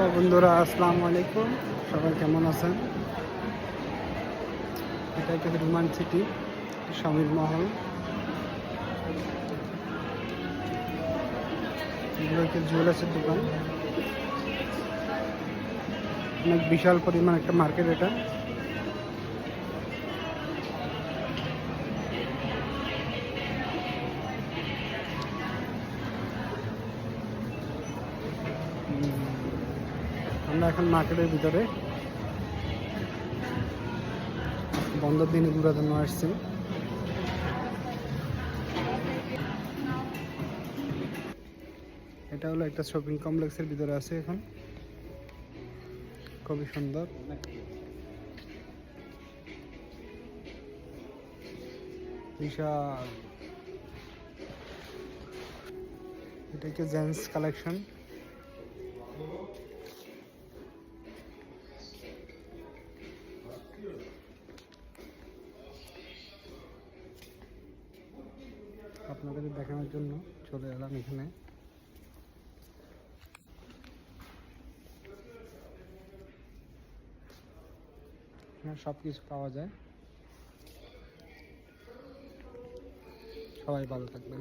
Hello বন্ধুরা, আসসালামু আলাইকুম। সবাই কেমন আছেন? এটা হচ্ছে রোমান সিটি, স্বামীর মহল। এগুলো হচ্ছে জুয়েলার্সের দোকান। অনেক বিশাল পরিমাণ একটা মার্কেট এটা। আমরা এখন মার্কেটের ভিতরে বন্ধের দিনে ঘুরার জন্য আসছি। এটা হলো একটা শপিং কমপ্লেক্সের ভিতরে আছে এখন, খুবই সুন্দর। বিশাল, এটা হচ্ছে জেন্টস কালেকশন। আপনাদের দেখানোর জন্য চলে এলাম এখানে। সব কিছু পাওয়া যায়। সবাই ভালো থাকবেন।